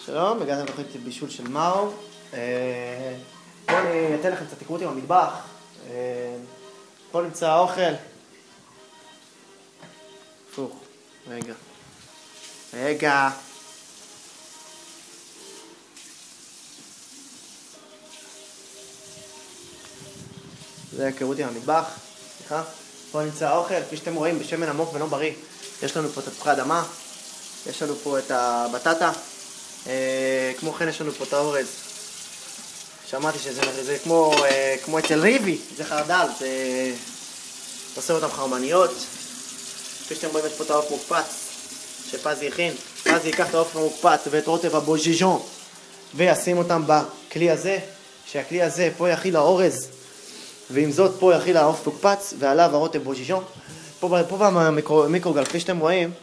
שלום, הגעתם לתוכנית בישול של מאור. בואו אני אתן לכם קצת היכרות עם המטבח. פה נמצא האוכל. הפוך, רגע. זה היכרות עם המטבח. סליחה. פה נמצא האוכל, כפי שאתם רואים, בשמן עמוק ולא בריא. יש לנו פה את תפוחי אדמה, יש לנו פה את הבטטה, כמו כן יש לנו פה את האורז. שמעתי שזה כמו אצל ריבי, זה חרדל, זה עושה אותם חרמניות. כפי שאתם רואים יש פה את העוף מוקפץ שפזי הכין. פזי ייקח את העוף המוקפץ ואת רוטב הבוז'יז'ון וישים אותם בכלי הזה, שהכלי הזה פה יכיל האורז, ועם זאת פה יכיל העוף מוקפץ ועליו הרוטב בוז'יז'ון. פה במיקרוגל, כפי שאתם רואים,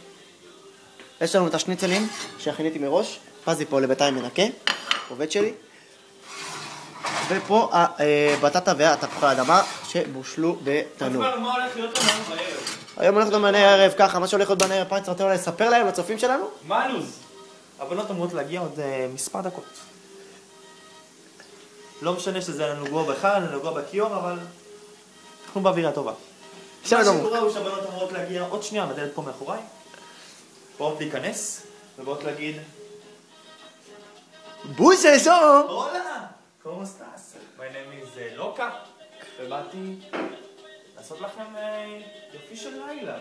יש לנו את השניצלים שהכיניתי מראש. פזי פה לבינתיים מנקה, עובד שלי. ופה הבטטה והתפוחי האדמה שבושלו בתנור. מה הולך להיות לנו בערב? היום הולך להיות בערב ככה, מה שהולך להיות בערב, פרץ רוצה אולי לספר להם, לצופים שלנו? מה הלו"ז? הבנות אמורות להגיע עוד מספר דקות. לא משנה שזה נגוע בחר, נגוע בכיור, אבל אנחנו באווירה טובה. מה שקורה הוא שהבנות אמורות להגיע עוד שנייה בדלת פה מאחוריי. באות להיכנס, ובאות להגיד בוז'יז'ון! הולה! ¿Cómo estás? My name is לוקה, ובאתי לעשות לכם יופי של לילה.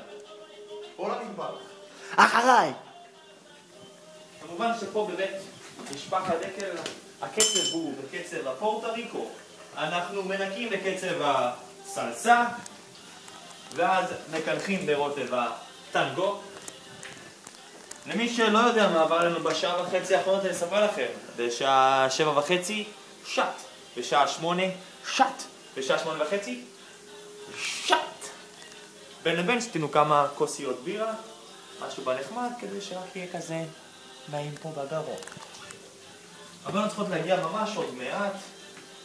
פה למטבח. אחריי! כמובן שפה בבית משפחת דקל הקצב הוא בקצב הפורטה ריקו. אנחנו מנקים בקצב הסלסה, ואז מקלחים ברוטב הטנגו. למי שלא יודע מה עבר לנו בשעה וחצי האחרונות, אני אספר לכם. בשעה 7:30 שט, בשעה 8 שט, בשעה 8:30 שט. בין לבין שתינו כמה כוסיות בירה, משהו בנחמד, כדי שרק יהיה כזה נעים פה בגרון. הבנות צריכות להגיע ממש עוד מעט.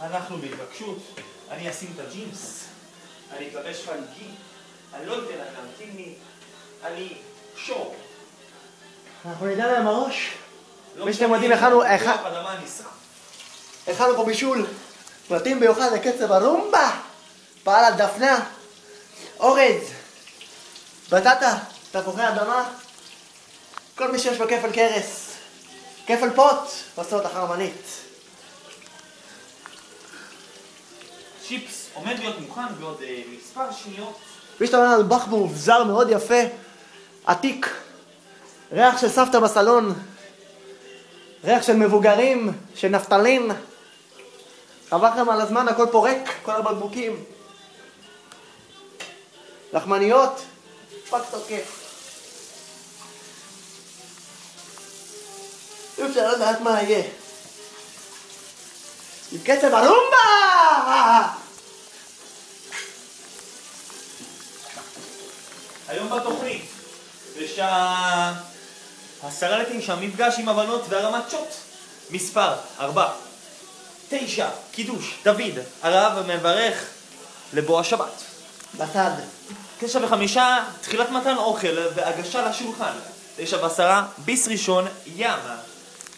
אנחנו בהתרגשות. אני אשים את הג'ינס, אני אתלבש חלקי, אני לא אתן להם להמתין לי, אני שור. אנחנו נדע להם הראש. מי שאתם יודעים, הכנו פה בישול מתאים ביוחד לקצב הרומבה. פעל על דפנה, אורז, בטטה, תפוחי אדמה. כל מי שיש לו כפל קרס, כפל פוט, עושה אותה חרמנית. צ'יפס עומד להיות מוכן בעוד מספר שניות. ויש לנו בח מאובזר מאוד יפה, עתיק. ריח של סבתא בסלון, ריח של מבוגרים, של נפטלין. חבל לכם על הזמן, הכל פורק, כל הבקבוקים. לחמניות, פק תוקף. אי אפשר לדעת מה יהיה. עם קצב הרומבה! היום בתוכנית, בשעה 10:09 מפגש עם הבנות והרמת שוט. מספר 4, 9, קידוש, דוד, הרב מברך לבוא השבת. בצד. 9:05, תחילת מתן אוכל והגשה לשולחן. 9:10, ביס ראשון, ים.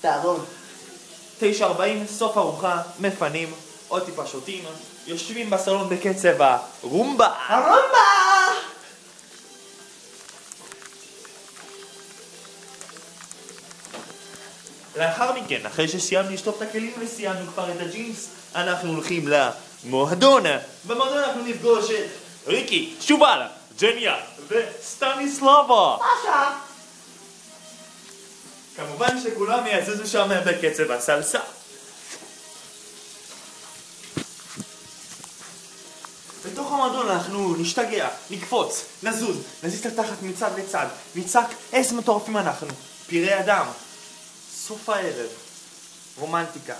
תארון. 9:40, סוף ארוחה, מפנים, עוד טיפה שותים, יושבים בסלון בקצב הרומבה. הרומבה! לאחר מכן, אחרי שסיימנו לשטוף את הכלים וסיימנו כבר את הג'ינס, אנחנו הולכים למועדון. במועדון אנחנו נפגוש את ריקי, שובל, ג'ניה וסטניסלבה. עכשיו. כמובן שכולם יעזזו שם בקצב הסלסה. בתוך המועדון אנחנו נשתגע, נקפוץ, נזוז, נזיז את התחת מצד לצד, נצעק איזה מטורפים אנחנו, פירי אדם. סוף הערב, רומנטיקה,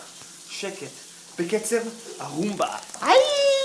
שקט, בקצב הרומבה. איי!